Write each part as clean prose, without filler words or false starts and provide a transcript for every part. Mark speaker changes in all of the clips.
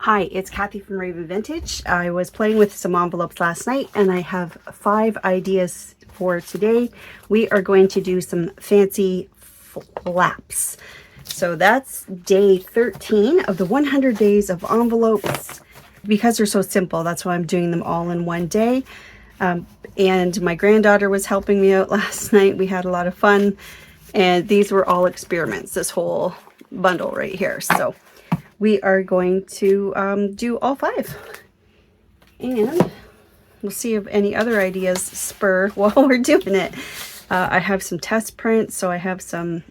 Speaker 1: Hi, it's Kathy from Raven Vintage. I was playing with some envelopes last night and I have 5 ideas for today. We are going to do some fancy flaps. So that's day 13 of the 100 days of envelopes. Because they're so simple, that's why I'm doing them all in one day. And my granddaughter was helping me out last night. We had a lot of fun. And these were all experiments, this whole bundle right here. So we are going to do all 5. And we'll see if any other ideas spur while we're doing it. I have some test prints. So I have some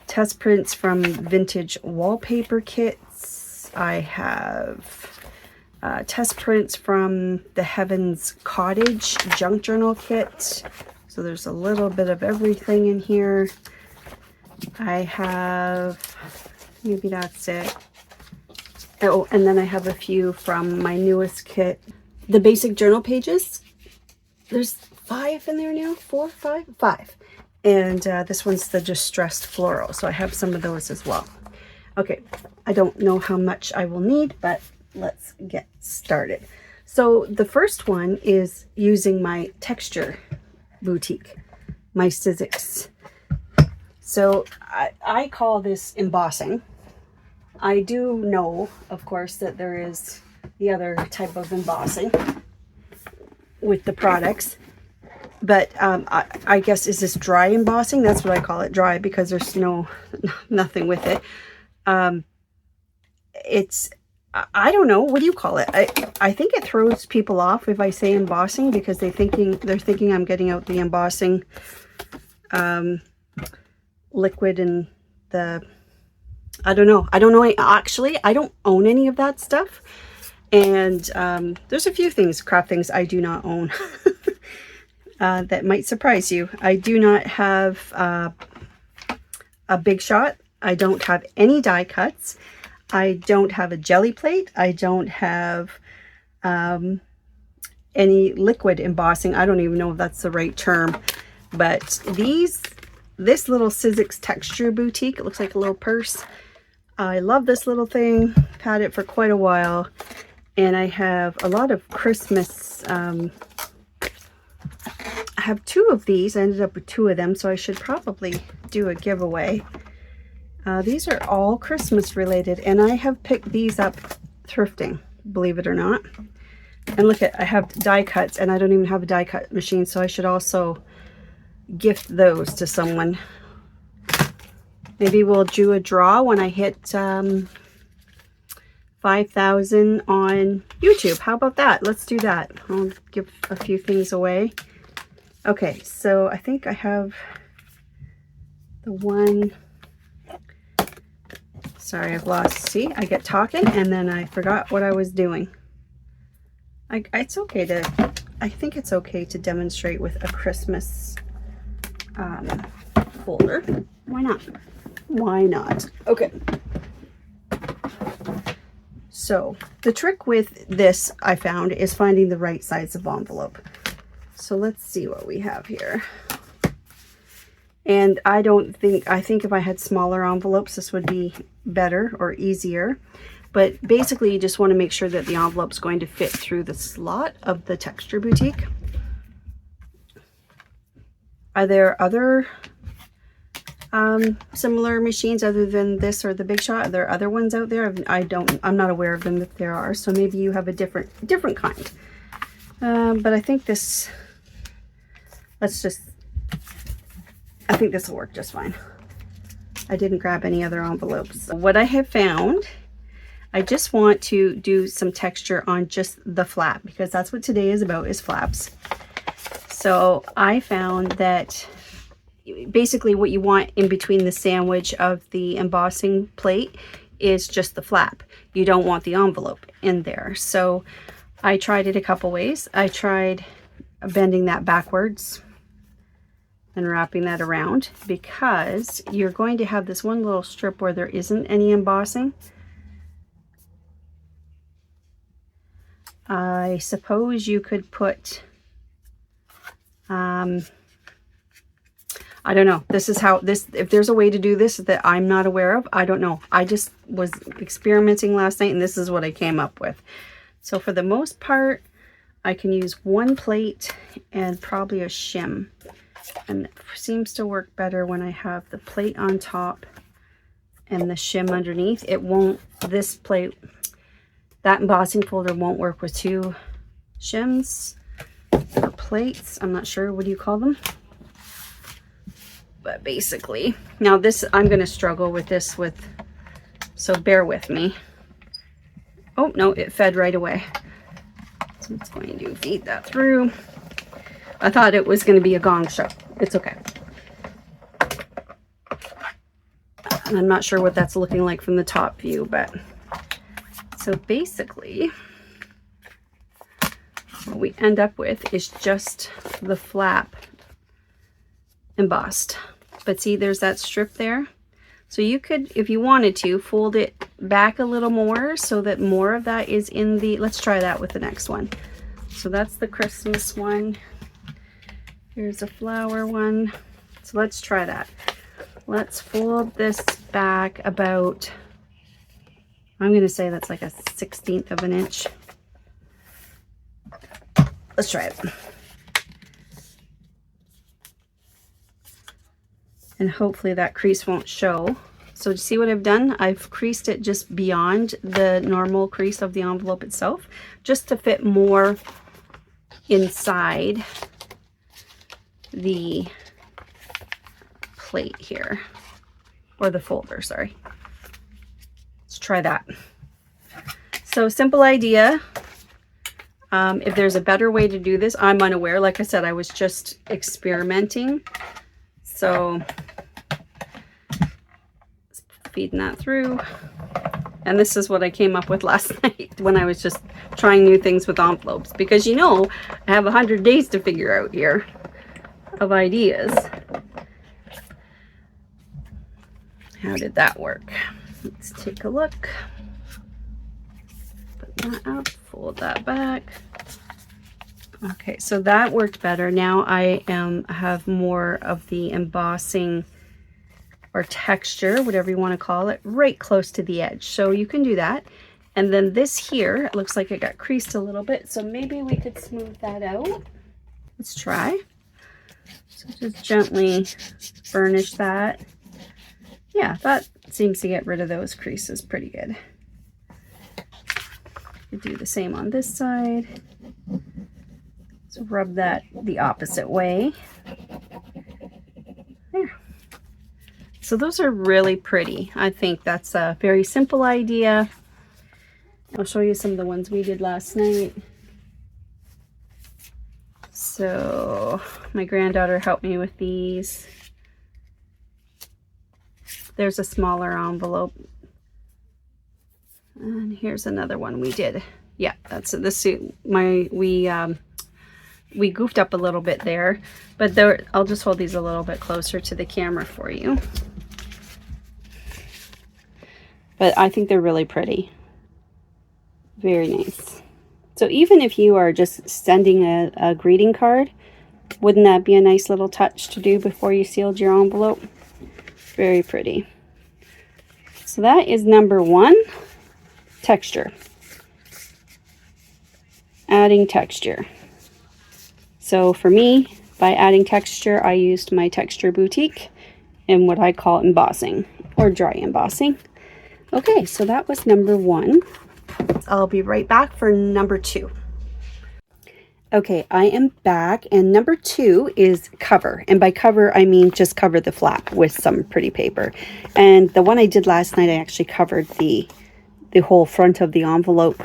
Speaker 1: test prints from vintage wallpaper kits. I have test prints from the Heaven's Cottage junk journal kit. So there's a little bit of everything in here. I have, maybe that's it. Oh, and then I have a few from my newest kit. The basic journal pages. There's 5 in there now, 4, 5, 5. And this one's the distressed floral. So I have some of those as well. Okay, I don't know how much I will need, but let's get started. So the first one is using my texture boutique, my Sizzix. So I call this embossing. I do know, of course, that there is the other type of embossing with the products, but I guess, is this dry embossing? That's what I call it, dry, because there's nothing with it. It's, I don't know, what do you call it? I think it throws people off if I say embossing, because they're thinking I'm getting out the embossing liquid and the, I don't know. Actually, I don't own any of that stuff. And there's a few things, craft things, I do not own that might surprise you. I do not have a Big Shot. I don't have any die cuts. I don't have a jelly plate. I don't have any liquid embossing. I don't even know if that's the right term. But this little Sizzix texture boutique, it looks like a little purse. I love this little thing. I've had it for quite a while. And I have a lot of Christmas. I have 2 of these. I ended up with 2 of them, so I should probably do a giveaway. These are all Christmas related, and I have picked these up thrifting, believe it or not. And look at, I have die cuts, and I don't even have a die cut machine, so I should also gift those to someone. Maybe we'll do a draw when I hit 5,000 on YouTube. How about that? Let's do that. I'll give a few things away. Okay, so I think I have the one. Sorry, I've lost. See, I get talking and then I forgot what I was doing. It's okay to, I think it's okay to demonstrate with a Christmas folder. Why not? Why not? Okay. So the trick with this, I found, is finding the right size of envelope. So let's see what we have here. And I think if I had smaller envelopes, this would be better or easier. But basically, you just want to make sure that the envelope's going to fit through the slot of the texture boutique. Are there other similar machines other than this or the Big Shot? Are there other ones out there? I'm not aware of them if there are. So maybe you have a different kind. But I think this, I think this will work just fine. I didn't grab any other envelopes. What I have found, I just want to do some texture on just the flap, because that's what today is about, is flaps. So I found that basically what you want in between the sandwich of the embossing plate is just the flap. You don't want the envelope in there. So I tried it a couple ways. I tried bending that backwards and wrapping that around, because you're going to have this one little strip where there isn't any embossing. I suppose you could put I don't know. This is how this, if there's a way to do this that I'm not aware of, I don't know. I just was experimenting last night and this is what I came up with. So for the most part, I can use one plate and probably a shim. And it seems to work better when I have the plate on top and the shim underneath. It won't, this plate, that embossing folder won't work with two shims or plates. I'm not sure, what do you call them? But basically, now this, I'm going to struggle with this with, so bear with me. Oh, no, it fed right away. So it's going to feed that through. I thought it was going to be a gong show. It's okay. And I'm not sure what that's looking like from the top view, but so basically what we end up with is just the flap embossed. But see, there's that strip there. So you could, if you wanted to, fold it back a little more so that more of that is in the, let's try that with the next one. So that's the Christmas one. Here's a flower one. So let's try that. Let's fold this back about, I'm going to say that's like a 1/16 of an inch. Let's try it. And hopefully that crease won't show. So you see what I've done? I've creased it just beyond the normal crease of the envelope itself, just to fit more inside the plate here, or the folder, sorry. Let's try that. So simple idea. If there's a better way to do this, I'm unaware. Like I said, I was just experimenting. So feeding that through. And this is what I came up with last night when I was just trying new things with envelopes. Because you know, I have 100 days to figure out here of ideas. How did that work? Let's take a look. Put that up, fold that back. Okay, so that worked better. Now I have more of the embossing or texture, whatever you want to call it, right close to the edge. So you can do that. And then this here, it looks like it got creased a little bit. So maybe we could smooth that out. Let's try. So just gently burnish that. Yeah, that seems to get rid of those creases pretty good. You do the same on this side. So rub that the opposite way. There. So those are really pretty. I think that's a very simple idea. I'll show you some of the ones we did last night. So my granddaughter helped me with these. There's a smaller envelope. And here's another one we did. Yeah, that's this. We goofed up a little bit there, but there, I'll just hold these a little bit closer to the camera for you. But I think they're really pretty. Very nice. So even if you are just sending a greeting card, wouldn't that be a nice little touch to do before you sealed your envelope? Very pretty. So that is number one, texture. Adding texture. So for me, by adding texture, I used my Texture Boutique in what I call embossing or dry embossing. Okay, so that was number one. I'll be right back for number two. Okay, I am back, and number two is cover. And by cover, I mean just cover the flap with some pretty paper. And the one I did last night, I actually covered the whole front of the envelope,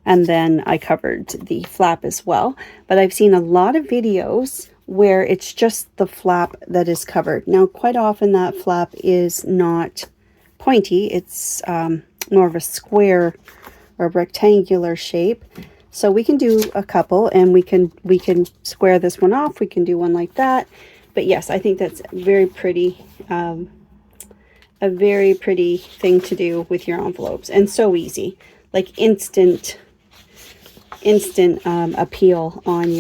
Speaker 1: and then I covered the flap as well. But I've seen a lot of videos where it's just the flap that is covered. Now, quite often that flap is not pointy. It's more of a square or rectangular shape. So we can do a couple, and we can square this one off. We can do one like that. But yes, I think that's very pretty, a very pretty thing to do with your envelopes, and so easy, like instant appeal on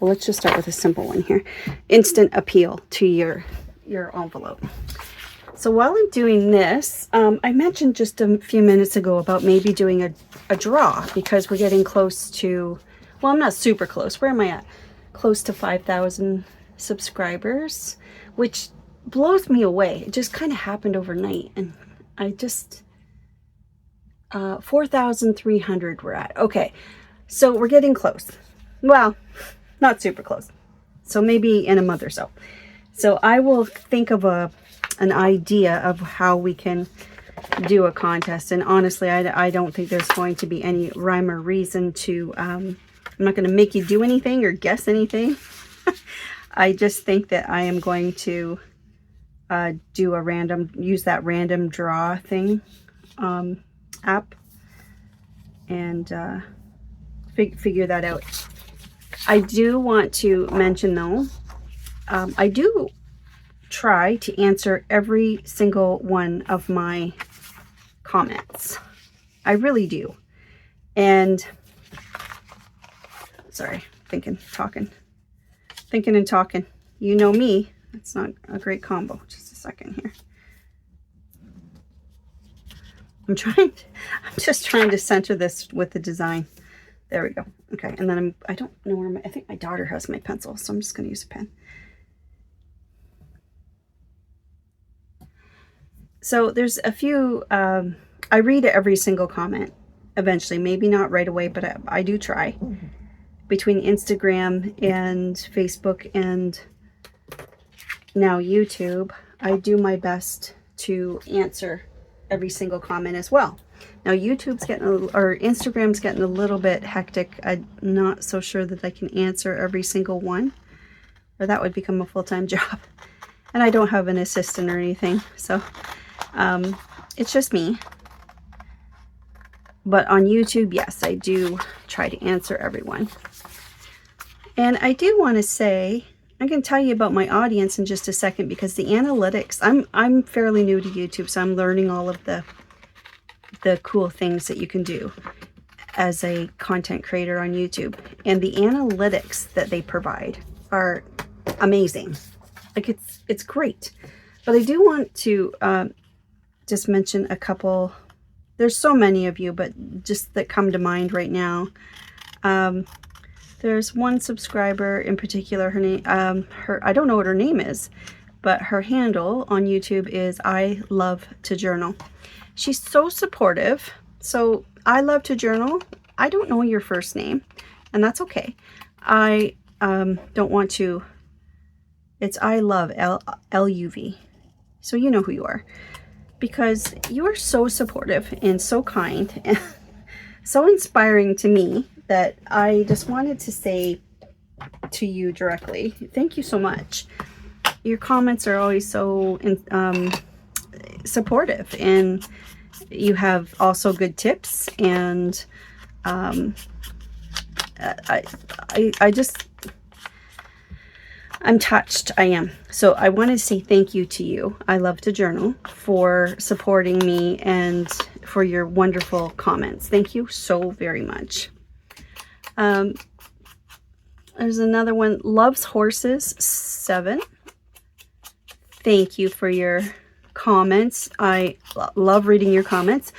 Speaker 1: Well, let's just start with a simple one here. Instant appeal to your envelope. So while I'm doing this, I mentioned just a few minutes ago about maybe doing a draw, because we're getting close to, well, I'm not super close. Where am I at? Close to 5,000 subscribers, which blows me away. It just kind of happened overnight, and I just 4,300 we're at. Okay, so we're getting close. Well, not super close. So maybe in a month or so. So I will think of an idea of how we can do a contest. And honestly, I don't think there's going to be any rhyme or reason to, I'm not going to make you do anything or guess anything. I just think that I am going to do a random, use that random draw thing app, and figure that out. I do want to mention though, I do try to answer every single one of my comments. I really do. And sorry, thinking and talking. You know me. It's not a great combo. Just a second here. I'm just trying to center this with the design. There we go. Okay, and then I don't know where I think my daughter has my pencil, so I'm just going to use a pen. So there's a few, I read every single comment eventually, maybe not right away, but I do try. Between Instagram and Facebook and now YouTube, I do my best to answer every single comment as well. Now YouTube's getting, or Instagram's getting a little bit hectic. I'm not so sure that I can answer every single one, or that would become a full-time job. And I don't have an assistant or anything, so it's just me. But on YouTube, yes, I do try to answer everyone. And I do want to say, I can tell you about my audience in just a second, because the analytics, I'm fairly new to YouTube, so I'm learning all of the cool things that you can do as a content creator on YouTube. And the analytics that they provide are amazing. Like it's great. But I do want to just mention a couple. There's so many of you, but just that come to mind right now. There's one subscriber in particular, her name, I don't know what her name is, but her handle on YouTube is I Love to Journal. She's so supportive. So I Love to Journal. I don't know your first name, and that's okay. I don't want to, it's I Love, L-U-V. So you know who you are, because you are so supportive and so kind and so inspiring to me, that I just wanted to say to you directly, thank you so much. Your comments are always so supportive, and you have also good tips, and I'm touched. I am. So I wanted to say thank you to you, I Love to Journal, for supporting me and for your wonderful comments. Thank you so very much. There's another one, Loves Horses 7. Thank you for your comments. I love reading your comments.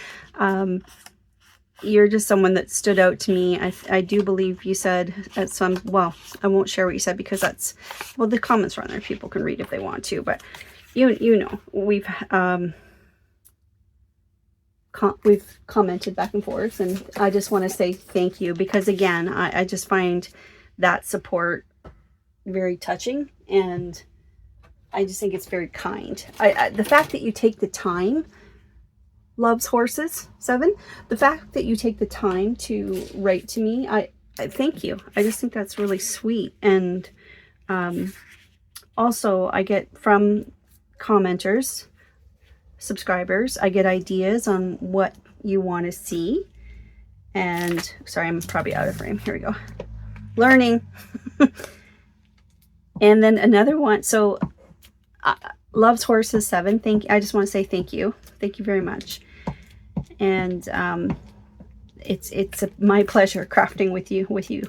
Speaker 1: You're just someone that stood out to me. I do believe you said at some, well, I won't share what you said, because that's, well, the comments are on there. People can read if they want to, but you know, we've commented back and forth, and I just want to say thank you, because again, I just find that support very touching, and I just think it's very kind. The fact that you take the time, Loves Horses 7, the fact that you take the time to write to me, I thank you. I just think that's really sweet. And also I get from commenters, subscribers, I get ideas on what you want to see. And sorry, I'm probably out of frame. Here we go. Learning. And then another one. So Loves Horses 7. I just want to say thank you. Thank you very much. And it's my pleasure crafting with you.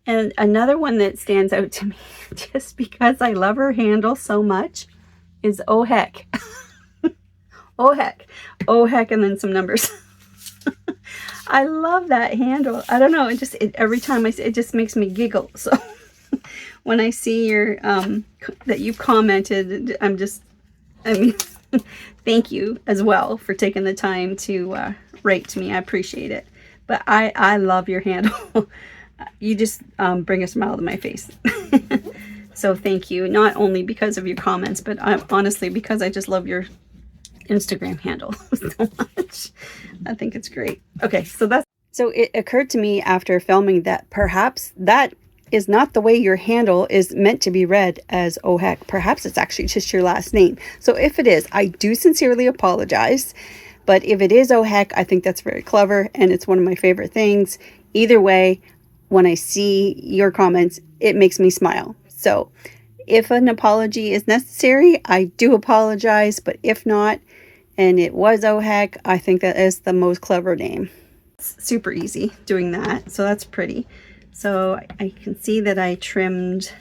Speaker 1: And another one that stands out to me, just because I love her handle so much, is oh heck. Oh heck. Oh heck, and then some numbers. I love that handle. I don't know, every time I see it, just makes me giggle. So when I see your that you commented, I mean, thank you as well for taking the time to write to me. I appreciate it. But I love your handle. You just bring a smile to my face. So thank you, not only because of your comments, but honestly because I just love your Instagram handle so much. I think it's great. Okay, so it occurred to me after filming that perhaps that is not the way your handle is meant to be read as oh heck. Perhaps it's actually just your last name. So if it is, I do sincerely apologize. But if it is oh heck, I think that's very clever and it's one of my favorite things. Either way, when I see your comments, it makes me smile. So if an apology is necessary, I do apologize. But if not, and it was oh heck, I think that is the most clever name. It's super easy doing that. So that's pretty. So I can see that I trimmed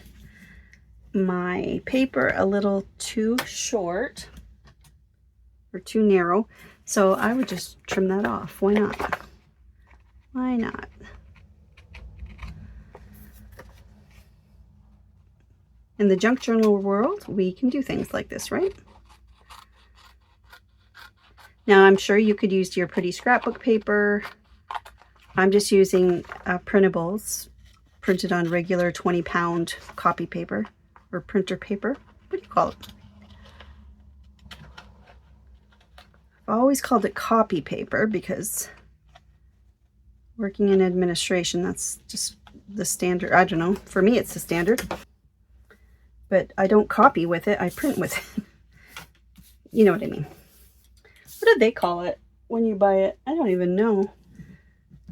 Speaker 1: my paper a little too short or too narrow. So I would just trim that off. Why not? Why not? In the junk journal world, we can do things like this, right? Now, I'm sure you could use your pretty scrapbook paper. I'm just using Printables, printed on regular 20-pound copy paper or printer paper. What do you call it? I've always called it copy paper because working in administration, that's just the standard. I don't know. For me, it's the standard. But I don't copy with it. I print with it. You know what I mean. What do they call it when you buy it? I don't even know.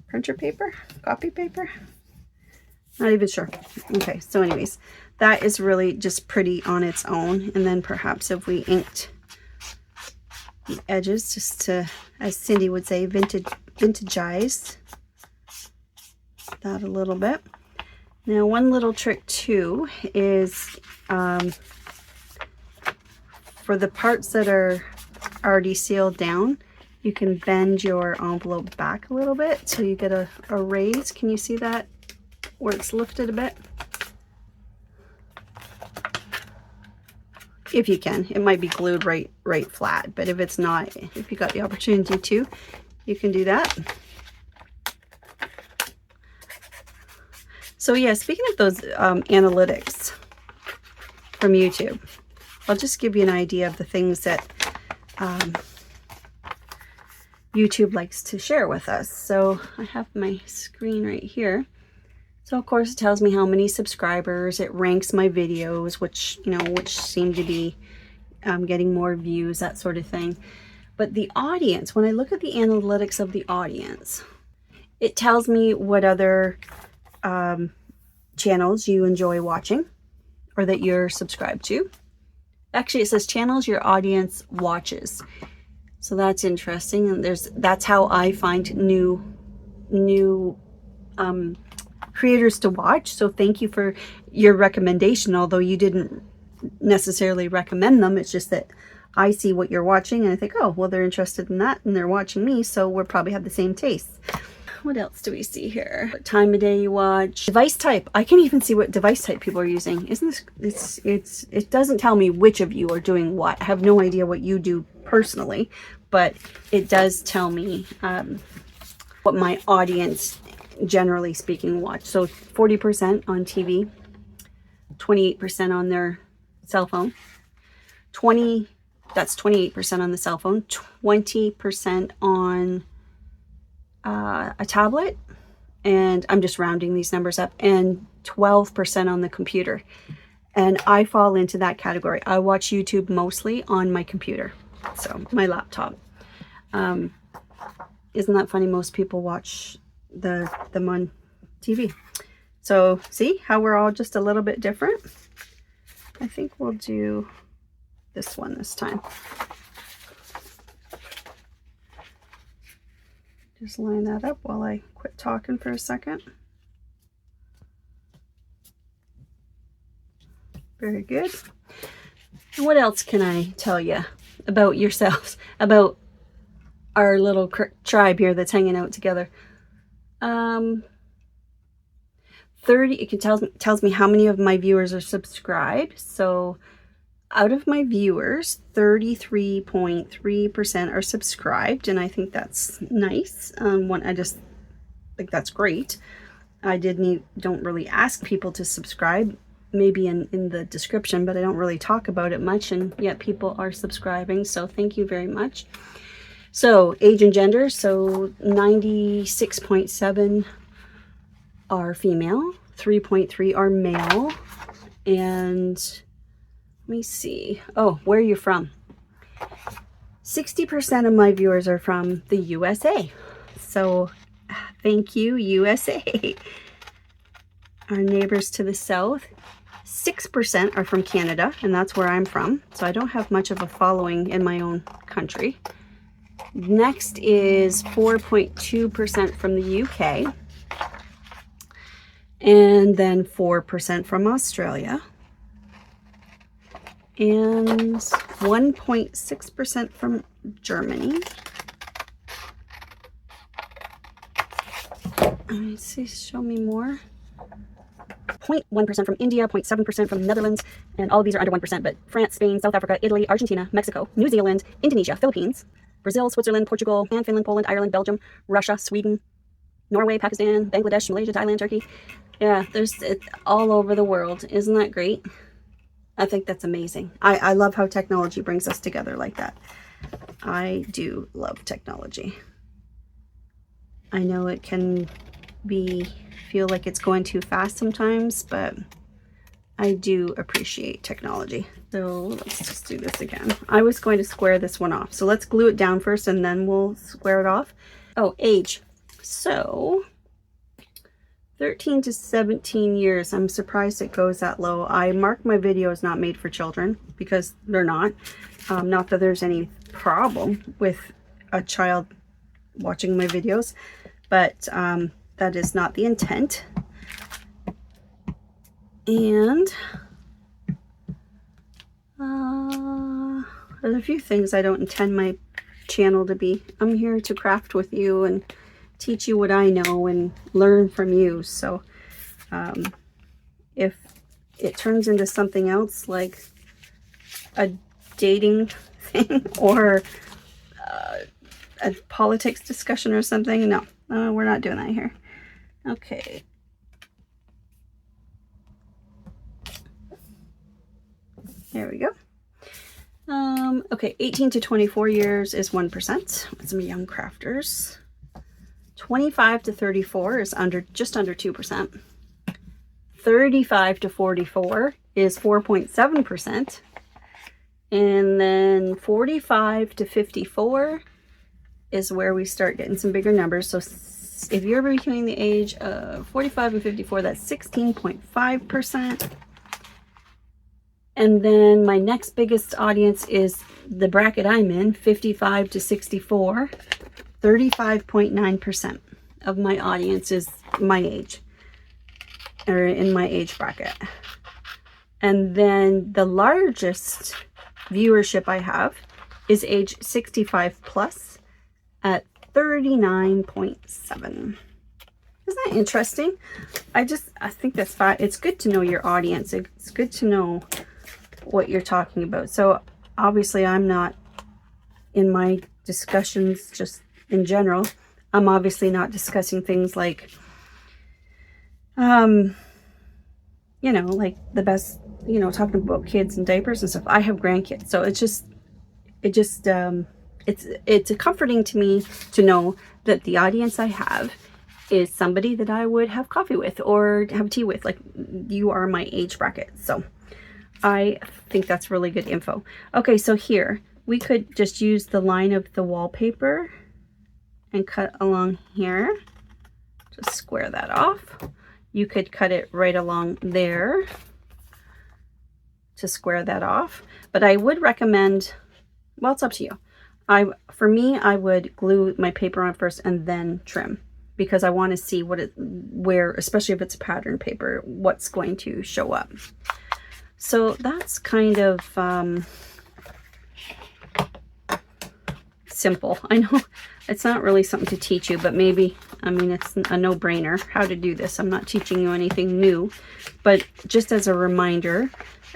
Speaker 1: Printer paper? Copy paper? Not even sure. Okay, so anyways, that is really just pretty on its own. And then perhaps if we inked the edges just to, as Cindy would say, vintagize that a little bit. Now, one little trick too is for the parts that are already sealed down, you can bend your envelope back a little bit so you get a raise. Can you see that where it's lifted a bit? If you can. It might be glued right flat, but if it's not, if you got the opportunity to, you can do that. So yeah, speaking of those analytics from YouTube, I'll just give you an idea of the things that YouTube likes to share with us. So I have my screen right here. So of course it tells me how many subscribers, it ranks my videos, which seem to be getting more views, that sort of thing. But the audience, when I look at the analytics of the audience, it tells me what other channels you enjoy watching or that you're subscribed to. Actually, it says channels your audience watches. So that's interesting. And that's how I find new creators to watch. So thank you for your recommendation, although you didn't necessarily recommend them. It's just that I see what you're watching and I think, oh, well, they're interested in that and they're watching me, so we'll probably have the same tastes. What else do we see here? What time of day you watch? Device type. I can even see what device type people are using. Isn't this, it doesn't tell me which of you are doing what. I have no idea what you do personally, but it does tell me what my audience, generally speaking, watch. So 40% on TV, 28% on their cell phone, that's 28% on the cell phone, 20% on a tablet, and I'm just rounding these numbers up, and 12% on the computer. And I fall into that category. I watch YouTube mostly on my computer, so my laptop. Isn't that funny? Most people watch them on TV. So see how we're all just a little bit different? I think we'll do this one this time. Just line that up while I quit talking for a second. Very good. And what else can I tell you about yourselves, about our little tribe here that's hanging out together? 30, it tells me how many of my viewers are subscribed. So out of my viewers, 33.3% are subscribed, and I think that's nice. I just think that's great. I don't really ask people to subscribe, maybe in the description, but I don't really talk about it much, and yet people are subscribing, so thank you very much. So age and gender, so 96.7 are female, 3.3 are male, and let me see. Oh, where are you from? 60% of my viewers are from the USA. So thank you, USA. Our neighbors to the south, 6% are from Canada, and that's where I'm from. So I don't have much of a following in my own country. Next is 4.2% from the UK. And then 4% from Australia. And 1.6% from Germany. Let's see, show me more. 0.1% from India, 0.7% from the Netherlands, and all of these are under 1%, but France, Spain, South Africa, Italy, Argentina, Mexico, New Zealand, Indonesia, Philippines, Brazil, Switzerland, Portugal, and Finland, Poland, Ireland, Belgium, Russia, Sweden, Norway, Pakistan, Bangladesh, Malaysia, Thailand, Turkey. Yeah, there's it all over the world. Isn't that great? I think that's amazing. I love how technology brings us together like that. I do love technology. I know it can feel like it's going too fast sometimes, but I do appreciate technology. So let's just do this again. I was going to square this one off. So let's glue it down first and then we'll square it off. Oh, age. So 13 to 17 years. I'm surprised it goes that low. I mark my videos not made for children because they're not. Not that there's any problem with a child watching my videos, but that is not the intent. And there's a few things I don't intend my channel to be. I'm here to craft with you and teach you what I know and learn from you. So if it turns into something else like a dating thing or a politics discussion or something, no, we're not doing that here. Okay. There we go. Okay, 18 to 24 years is 1%. With some young crafters. 25 to 34 is just under 2%. 35 to 44 is 4.7%. And then 45 to 54 is where we start getting some bigger numbers. So if you're between the age of 45 and 54, that's 16.5%. And then my next biggest audience is the bracket I'm in, 55 to 64. 35.9% of my audience is my age, or in my age bracket. And then the largest viewership I have is age 65 plus at 39.7. Isn't that interesting? I think that's fine. It's good to know your audience. It's good to know what you're talking about. So obviously I'm not, in my discussions just in general, I'm obviously not discussing things like you know, like the best, you know, talking about kids and diapers and stuff. I have grandkids, so it's comforting to me to know that the audience I have is somebody that I would have coffee with or have tea with. Like, you are my age bracket. So I think that's really good info. Okay, so here we could just use the line of the wallpaper and cut along here. Just square that off. You could cut it right along there to square that off. But I would recommend, well, it's up to you. For me, I would glue my paper on first and then trim, because I want to see where, especially if it's a pattern paper, what's going to show up. So that's kind of simple. I know it's not really something to teach you, but maybe, I mean, it's a no-brainer how to do this. I'm not teaching you anything new, but just as a reminder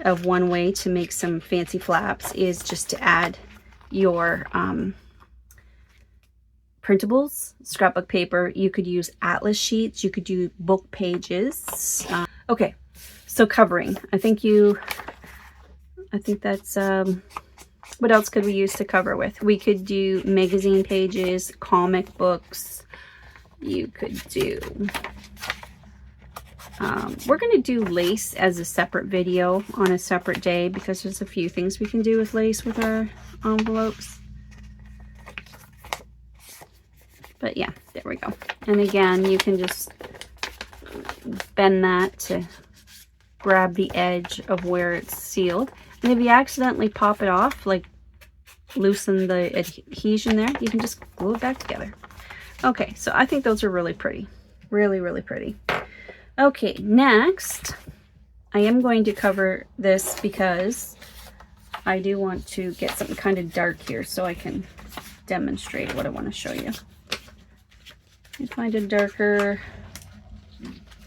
Speaker 1: of one way to make some fancy flaps is just to add your printables, scrapbook paper. You could use atlas sheets, you could do book pages. Okay, so covering. I think that's what else could we use to cover with? We could do magazine pages, comic books. You could do, we're going to do lace as a separate video on a separate day because there's a few things we can do with lace with our envelopes. But yeah, there we go. And again, you can just bend that to grab the edge of where it's sealed. And if you accidentally pop it off, like loosen the adhesion there, you can just glue it back together. Okay, so I think those are really pretty. Really, really pretty. Okay, next, I am going to cover this because I do want to get something kind of dark here so I can demonstrate what I want to show you. Let me find a darker,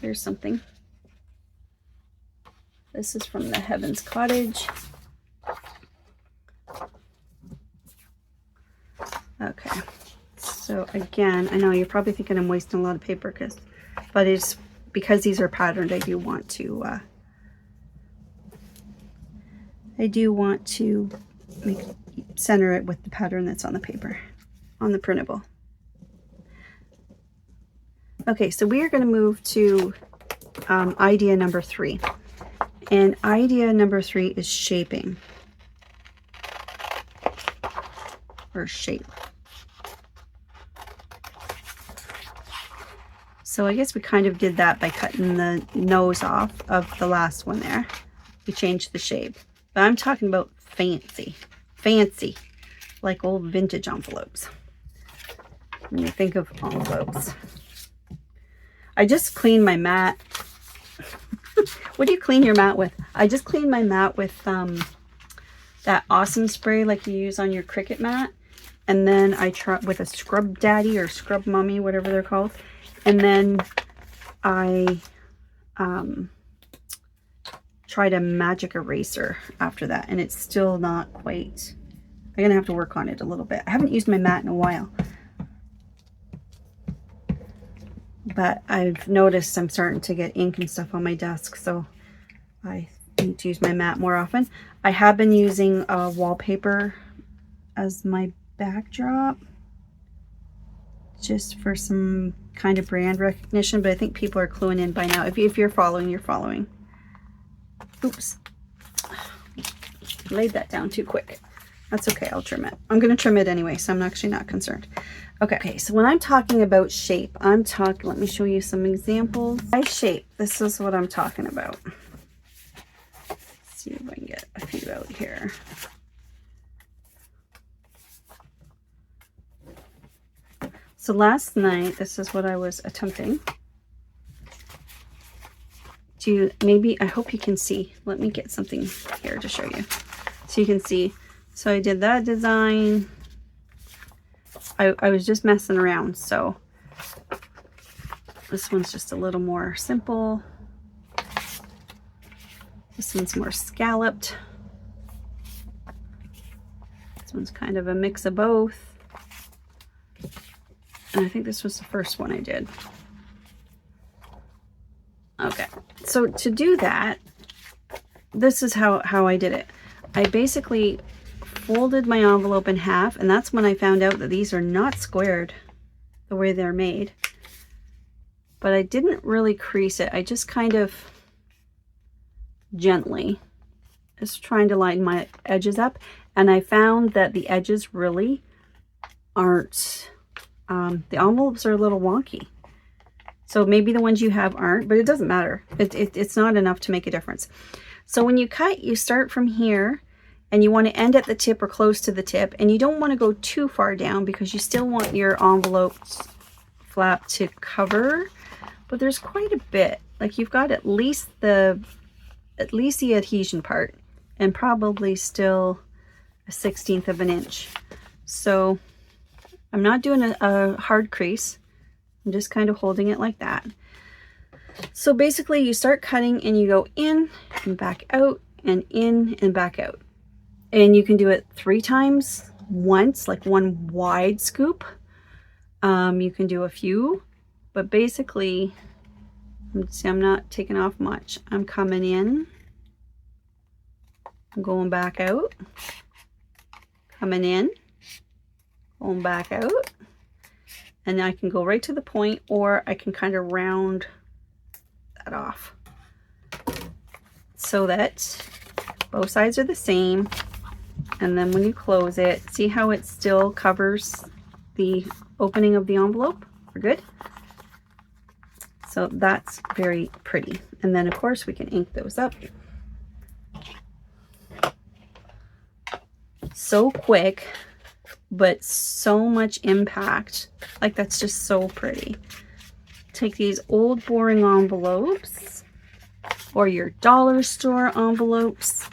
Speaker 1: here's something. This is from the Heaven's Cottage. Okay, so again, I know you're probably thinking I'm wasting a lot of paper, but it's because these are patterned. I do want to center it with the pattern that's on the paper, on the printable. Okay, so we are going to move to idea number 3. And idea number 3 is shaping. Or shape. So I guess we kind of did that by cutting the nose off of the last one there. We changed the shape. But I'm talking about fancy. Fancy. Like old vintage envelopes. When you think of envelopes. I just cleaned my mat. What do you clean your mat with? I just cleaned my mat with that awesome spray like you use on your Cricut mat. And then I tried with a Scrub Daddy or Scrub Mummy, whatever they're called. And then I tried a magic eraser after that. And it's still not quite, I'm going to have to work on it a little bit. I haven't used my mat in a while. But I've noticed I'm starting to get ink and stuff on my desk, so I need to use my mat more often. I have been using wallpaper as my backdrop, just for some kind of brand recognition, but I think people are cluing in by now. If you're following, you're following. Oops. Laid that down too quick. That's okay, I'll trim it. I'm going to trim it anyway, so I'm actually not concerned. Okay, so when I'm talking about shape, I'm talking, let me show you some examples. By shape, this is what I'm talking about. Let's see if I can get a few out here. So last night, this is what I was attempting to maybe, I hope you can see. Let me get something here to show you. So you can see. So I did that design. I was just messing around, so this one's just a little more simple. This one's more scalloped. This one's kind of a mix of both. And I think this was the first one I did. Okay, so to do that, this is how I did it. I basically folded my envelope in half, and that's when I found out that these are not squared the way they're made. But I didn't really crease it. I just kind of gently just trying to line my edges up, and I found that the edges really aren't, the envelopes are a little wonky. So maybe the ones you have aren't, but it doesn't matter. It's not enough to make a difference. So when you cut, you start from here, and you want to end at the tip or close to the tip, and you don't want to go too far down because you still want your envelope flap to cover, but there's quite a bit. Like you've got at least at least the adhesion part, and probably still a 1/16 of an inch. So I'm not doing a hard crease. I'm just kind of holding it like that. So basically you start cutting and you go in and back out and in and back out. And you can do it 3 times, once, like one wide scoop. You can do a few, but basically, see, I'm not taking off much. I'm coming in, I'm going back out, coming in, going back out, and I can go right to the point, or I can kind of round that off so that both sides are the same. And then when you close it, see how it still covers the opening of the envelope? We're good. So that's very pretty. And then of course we can ink those up. So quick, but so much impact. Like, that's just so pretty. Take these old boring envelopes or your dollar store envelopes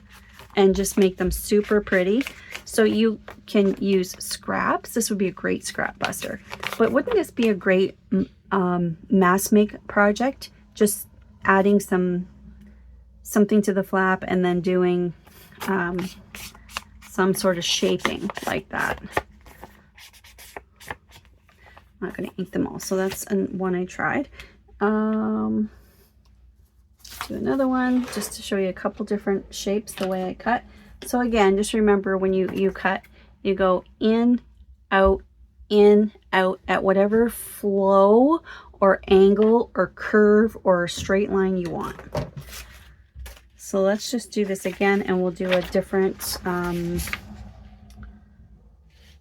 Speaker 1: and just make them super pretty. So you can use scraps. This would be a great scrap buster. But wouldn't this be a great mass make project? Just adding something to the flap and then doing some sort of shaping like that. I'm not going to ink them all. So that's one I tried. Do another one just to show you a couple different shapes the way I cut. So again, just remember when you cut, you go in, out at whatever flow or angle or curve or straight line you want. So let's just do this again, and we'll do a different,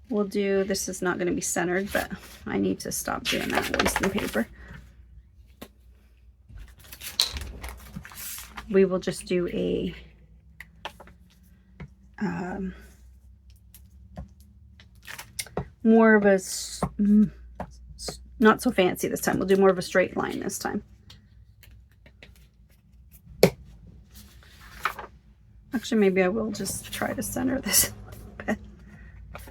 Speaker 1: this is not going to be centered, but I need to stop doing that, wasting paper. We will just do a more of a, not so fancy this time. We'll do more of a straight line this time. Actually, maybe I will just try to center this a little bit.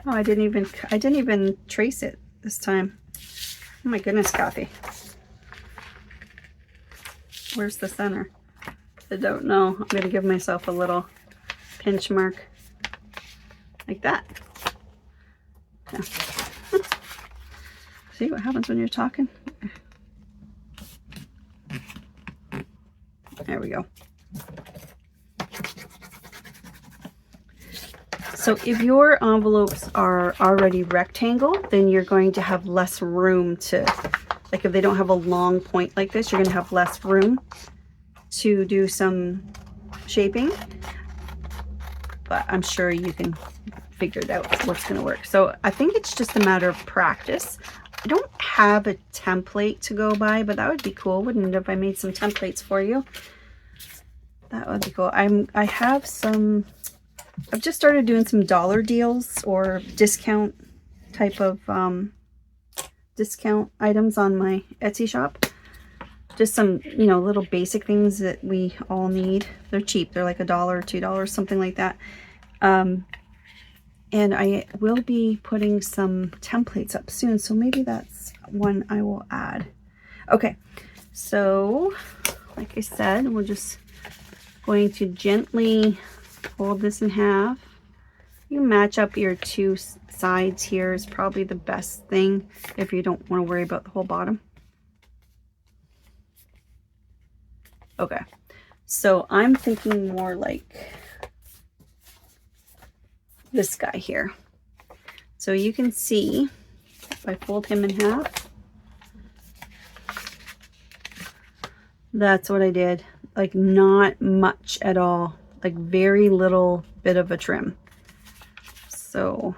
Speaker 1: Oh, I didn't even trace it this time. Oh my goodness, Kathy. Where's the center? I don't know. I'm going to give myself a little pinch mark like that. Yeah. See what happens when you're talking? There we go. So if your envelopes are already rectangle, then you're going to have less room to, like if they don't have a long point like this, you're going to have less room to do some shaping. But I'm sure you can figure it out what's going to work. So I think it's just a matter of practice. I don't have a template to go by, but that would be cool, wouldn't it, if I made some templates for you? That would be cool. I have some, I've just started doing some dollar deals or discount type of discount items on my Etsy shop. Just some, you know, little basic things that we all need. They're cheap. They're like $1 or $2, something like that. And I will be putting some templates up soon, so maybe that's one I will add. Okay, so like I said, we're just going to gently fold this in half. You match up your two sides here is probably the best thing if you don't want to worry about the whole bottom. Okay, so I'm thinking more like this guy here. So you can see if I fold him in half, that's what I did. Like not much at all, like very little bit of a trim. So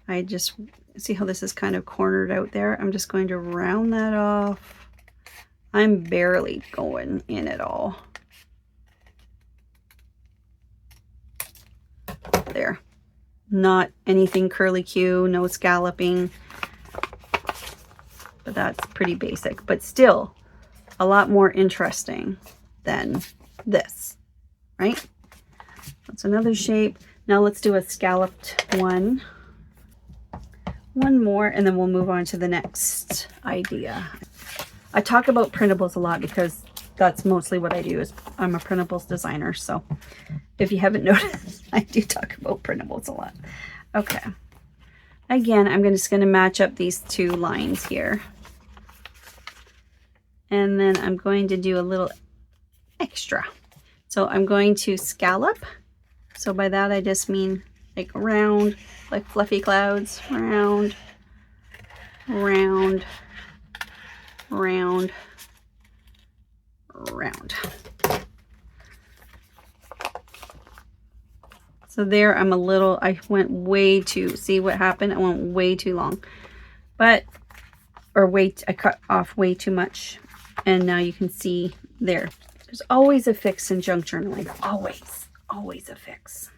Speaker 1: I just see how this is kind of cornered out there. I'm just going to round that off. I'm barely going in at all. There. Not anything curly Q, no scalloping. But that's pretty basic. But still a lot more interesting than this, right? That's another shape. Now let's do a scalloped one. One more, and then we'll move on to the next idea. I talk about printables a lot because that's mostly what I do. Is I'm a printables designer. So if you haven't noticed, I do talk about printables a lot. Okay. Again, I'm just going to match up these two lines here. And then I'm going to do a little extra. So I'm going to scallop. So by that I just mean like round, like fluffy clouds, round, round, round, round. So there I went way too, see what happened? I went way too long, I cut off way too much. And now you can see there. There's always a fix in junk journaling. Always, always a fix.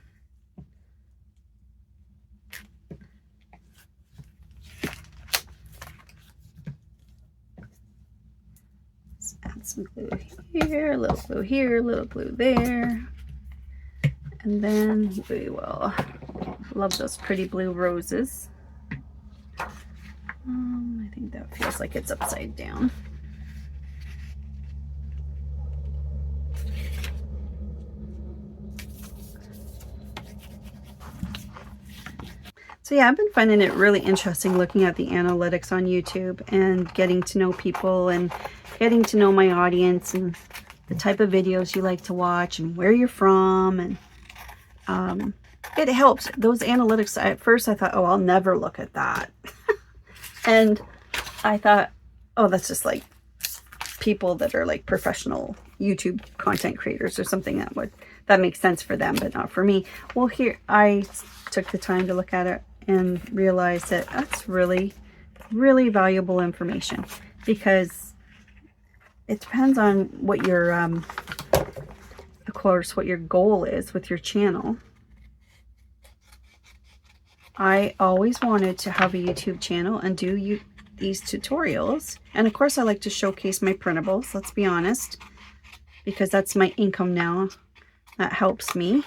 Speaker 1: Let's add some glue here, a little glue here, a little glue there. And then we will, love those pretty blue roses. I think that feels like it's upside down. So yeah, I've been finding it really interesting looking at the analytics on YouTube and getting to know people and getting to know my audience and the type of videos you like to watch and where you're from. And it helps. Those analytics, at first I thought, oh, I'll never look at that. And I thought, oh, that's just like people that are like professional YouTube content creators or something that makes sense for them, but not for me. Well, here I took the time to look at it and realized that that's really, really valuable information, because it depends on what your, of course, what your goal is with your channel. I always wanted to have a YouTube channel and do these tutorials. And of course I like to showcase my printables, let's be honest, because that's my income now. That helps me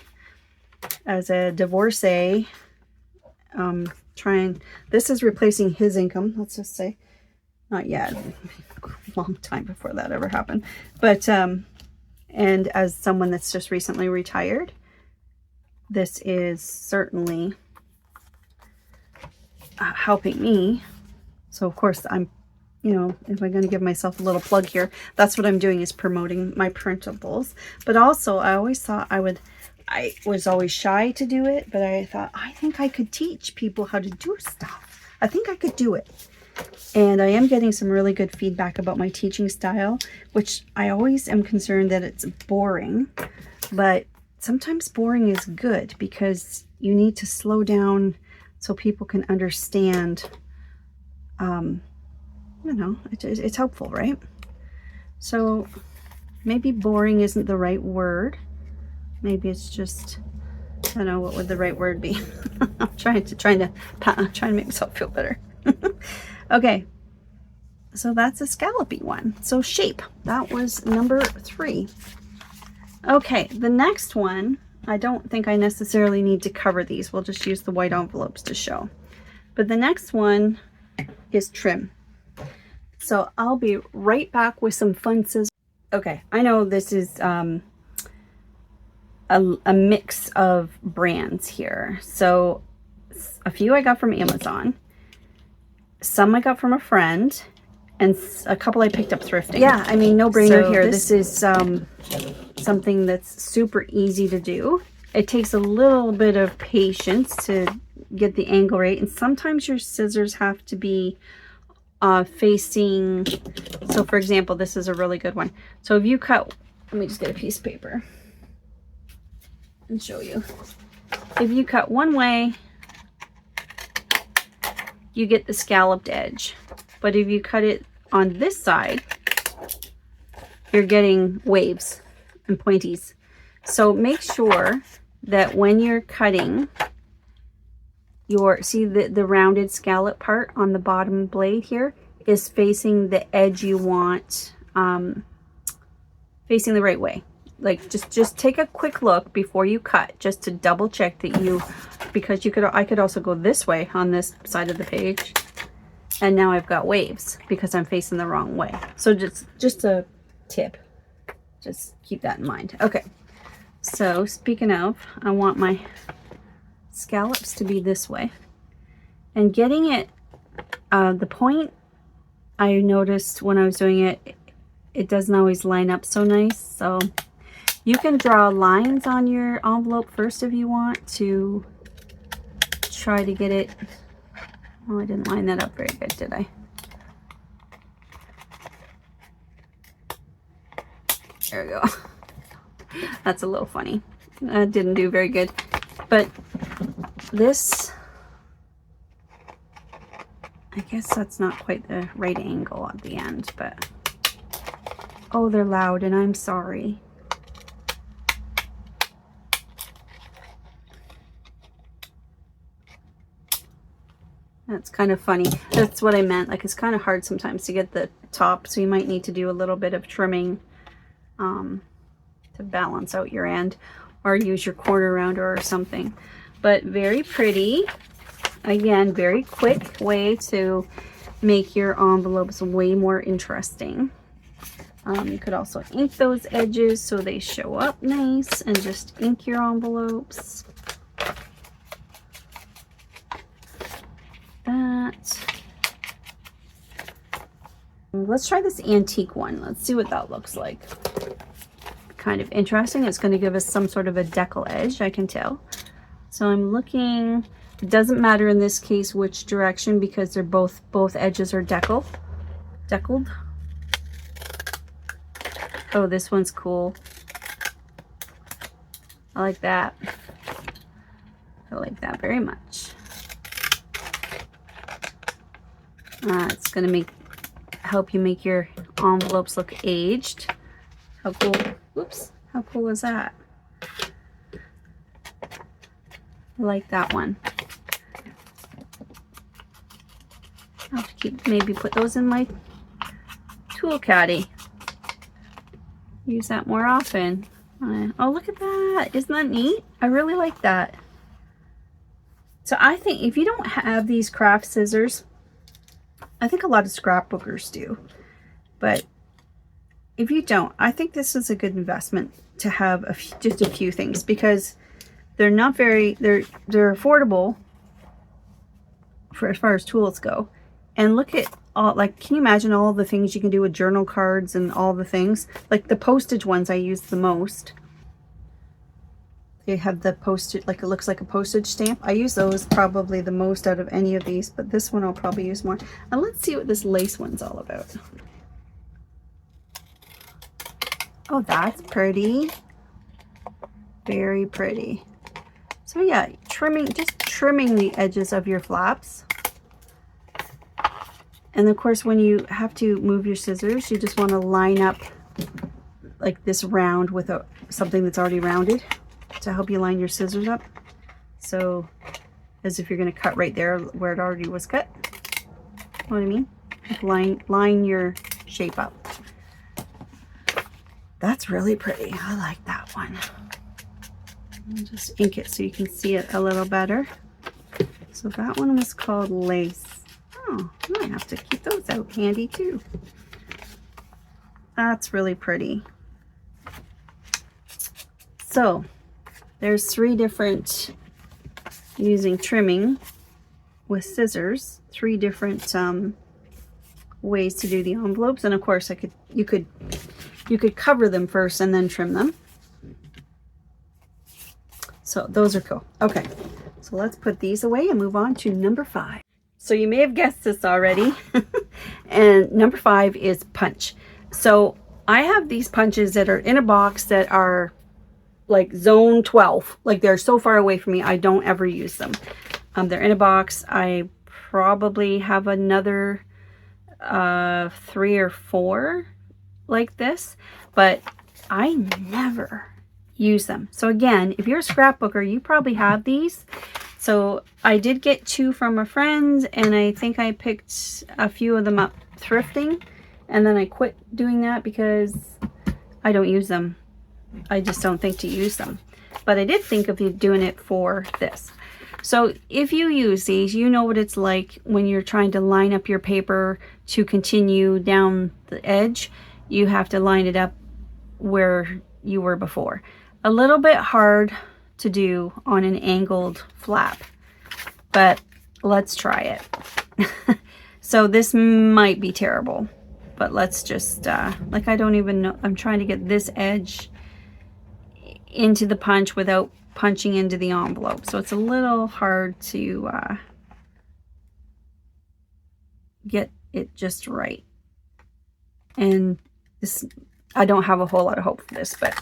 Speaker 1: as a divorcee. This is replacing his income, let's just say. Not yet, a long time before that ever happened. But, and as someone that's just recently retired, this is certainly helping me. So of course I'm, if I'm going to give myself a little plug here, that's what I'm doing, is promoting my printables. But also I always thought I was always shy to do it, but I thought, I think I could teach people how to do stuff. I think I could do it. And I am getting some really good feedback about my teaching style, which I always am concerned that it's boring, but sometimes boring is good because you need to slow down so people can understand. It's helpful, right? So maybe boring isn't the right word. Maybe it's just, I don't know, what would the right word be? I'm trying to make myself feel better. Okay, so that's a scallopy one. So shape, that was number 3. Okay, the next one, I don't think I necessarily need to cover these. We'll just use the white envelopes to show. But the next one is trim. So I'll be right back with some fun scissors. Okay, I know this is a mix of brands here. So a few I got from Amazon, some I got from a friend, and a couple I picked up thrifting. Yeah, I mean, no brainer here. This is something that's super easy to do. It takes a little bit of patience to get the angle right, and sometimes your scissors have to be facing. So for example, this is a really good one. So if you cut, let me just get a piece of paper and show you. If you cut one way, you get the scalloped edge, but if you cut it on this side, you're getting waves and pointies. So make sure that when you're cutting see the rounded scallop part on the bottom blade here is facing the edge you want, facing the right way. like just take a quick look before you cut, just to double check that you, because I could also go this way on this side of the page, and now I've got waves because I'm facing the wrong way. So just a tip, just keep that in mind. Okay, so speaking of, I want my scallops to be this way, and getting it the point, I noticed when I was doing it, it doesn't always line up so nice. So you can draw lines on your envelope first if you want to try to get it. Oh, I didn't line that up very good, did I? There we go. That's a little funny. That didn't do very good. But this, I guess that's not quite the right angle at the end, but oh, they're loud and I'm sorry. That's kind of funny. That's what I meant. Like, it's kind of hard sometimes to get the top, so you might need to do a little bit of trimming to balance out your end, or use your corner rounder or something. But very pretty. Again, very quick way to make your envelopes way more interesting. You could also ink those edges so they show up nice, and just ink your envelopes. That. Let's try this antique one. Let's see what that looks like. Kind of interesting. It's going to give us some sort of a decal edge, I can tell. So I'm looking, it doesn't matter in this case which direction because they're both edges are deckled. Oh, this one's cool. I like that. I like that very much. It's going to help you make your envelopes look aged. How cool. Whoops. How cool is that? I like that one. I'll have to maybe put those in my tool caddy. Use that more often. Oh, look at that. Isn't that neat? I really like that. So I think if you don't have these craft scissors, I think a lot of scrapbookers do, but if you don't, I think this is a good investment to have just a few things, because they're not very, they're affordable for as far as tools go. And look at all, like, can you imagine all the things you can do with journal cards and all the things? Like the postage ones I use the most. They have the postage, like it looks like a postage stamp. I use those probably the most out of any of these, but this one I'll probably use more. And let's see what this lace one's all about. Oh, that's pretty. Very pretty. So yeah, just trimming the edges of your flaps. And of course, when you have to move your scissors, you just want to line up like this round with something that's already rounded to help you line your scissors up. So as if you're going to cut right there where it already was cut. You know what I mean? Like line your shape up. That's really pretty. I like that one. I'll just ink it so you can see it a little better. So that one was called Lace. Oh, I might have to keep those out handy too. That's really pretty. So there's 3 different, using trimming with scissors, 3 different ways to do the envelopes. And of course you could cover them first and then trim them. So those are cool. Okay, so let's put these away and move on to number 5. So you may have guessed this already. And number 5 is punch. So I have these punches that are in a box that are like zone 12. Like they're so far away from me, I don't ever use them. They're in a box. I probably have another 3 or 4 like this, but I never use them. So again, if you're a scrapbooker, you probably have these. So I did get 2 from a friend, and I think I picked a few of them up thrifting, and then I quit doing that because I don't use them. I just don't think to use them. But I did think of you doing it for this. So if you use these, you know what it's like when you're trying to line up your paper to continue down the edge. You have to line it up where you were before. A little bit hard to do on an angled flap, but let's try it. So this might be terrible, but let's just, like, I don't even know. I'm trying to get this edge into the punch without punching into the envelope. So it's a little hard to get it just right. And this, I don't have a whole lot of hope for this, but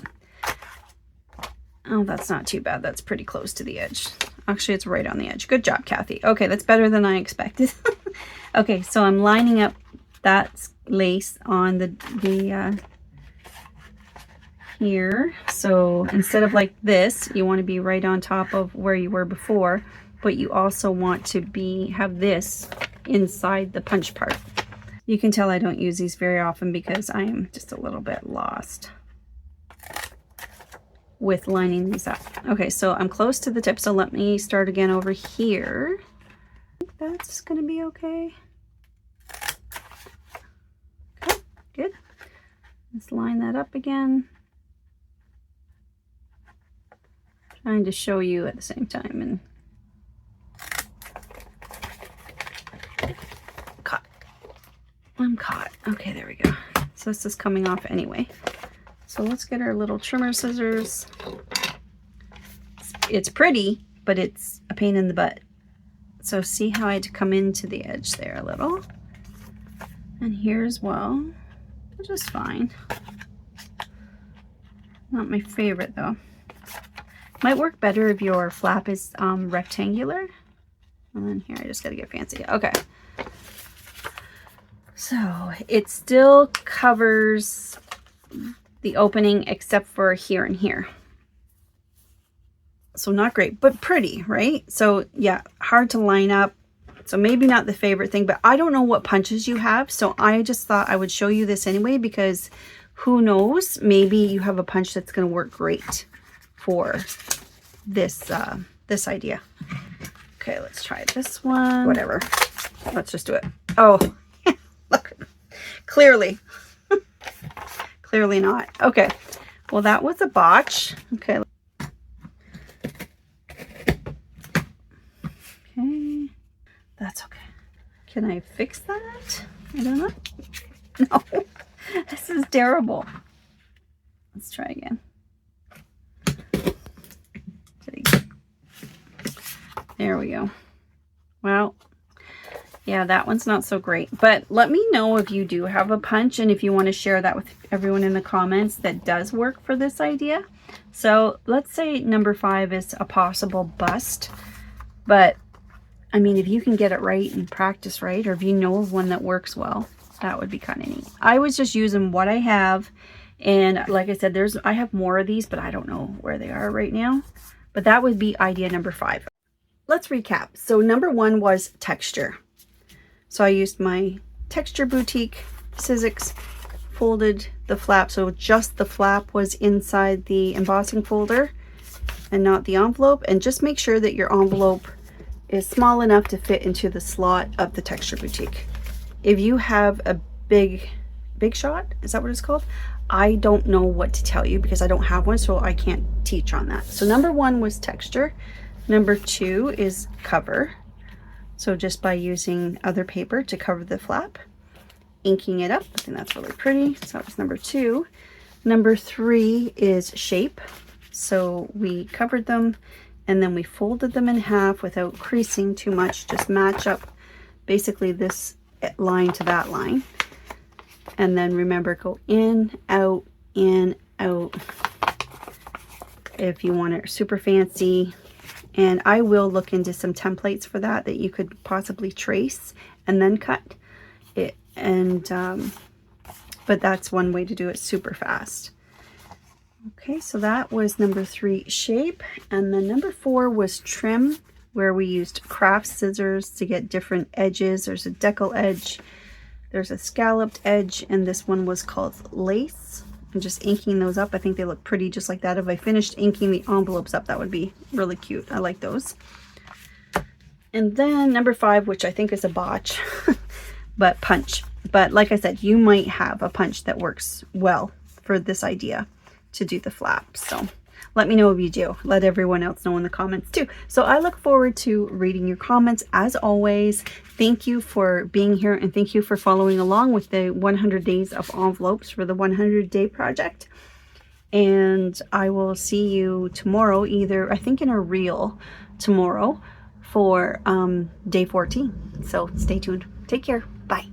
Speaker 1: oh, that's not too bad. That's pretty close to the edge. Actually, it's right on the edge. Good job, Kathy. Okay, that's better than I expected. Okay, so I'm lining up that lace on the here. So instead of like this, you want to be right on top of where you were before, but you also want to have this inside the punch part. You can tell I don't use these very often because I am just a little bit lost with lining these up. Okay, so I'm close to the tip, so let me start again over here. I think that's gonna be okay. Okay, good. Let's line that up again. Trying to show you at the same time and caught. I'm caught. Okay, there we go. So this is coming off anyway. So let's get our little trimmer scissors. It's pretty, but it's a pain in the butt. So see how I had to come into the edge there a little. And here as well, just fine. Not my favorite though. Might work better if your flap is rectangular. And then here, I just gotta get fancy. Okay. So it still covers the opening except for here and here. So not great, but pretty, right? So yeah, hard to line up. So maybe not the favorite thing, but I don't know what punches you have. So I just thought I would show you this anyway, because who knows, maybe you have a punch that's going to work great for this, this idea. Okay, let's try this one. Whatever. Let's just do it. Oh, look, clearly. Clearly not. Okay, well, that was a botch. Okay. Okay, that's okay. Can I fix that? I don't know. No, this is terrible. Let's try again. There we go. Well, yeah, that one's not so great. But let me know if you do have a punch and if you want to share that with everyone in the comments that does work for this idea. So let's say number 5 is a possible bust. But, I mean, if you can get it right and practice right, or if you know of one that works well, that would be kind of neat. I was just using what I have. And like I said, I have more of these, but I don't know where they are right now. But that would be idea number 5. Let's recap. So number 1 was texture. So I used my Texture Boutique Sizzix, folded the flap, so just the flap was inside the embossing folder and not the envelope. And just make sure that your envelope is small enough to fit into the slot of the Texture Boutique. If you have a big shot, is that what it's called? I don't know what to tell you because I don't have one, so I can't teach on that. So number 1 was texture. Number 2 is cover. So just by using other paper to cover the flap, inking it up. I think that's really pretty. So that was number 2. Number 3 is shape. So we covered them and then we folded them in half without creasing too much. Just match up basically this line to that line. And then remember, go in, out, if you want it super fancy. And I will look into some templates for that you could possibly trace and then cut it. And but that's one way to do it super fast. Okay, so that was number 3, shape. And then number 4 was trim, where we used craft scissors to get different edges. There's a decal edge, there's a scalloped edge, and this one was called lace. and just inking those up. I think they look pretty just like that. If I finished inking the envelopes up, that would be really cute. I like those. And then number 5, which I think is a botch, but punch. But like I said, you might have a punch that works well for this idea to do the flaps. So let me know if you do. Let everyone else know in the comments too. So I look forward to reading your comments as always. Thank you for being here, and thank you for following along with the 100 days of envelopes for the 100-day project. And I will see you tomorrow, either I think in a reel tomorrow for day 14. So stay tuned. Take care. Bye.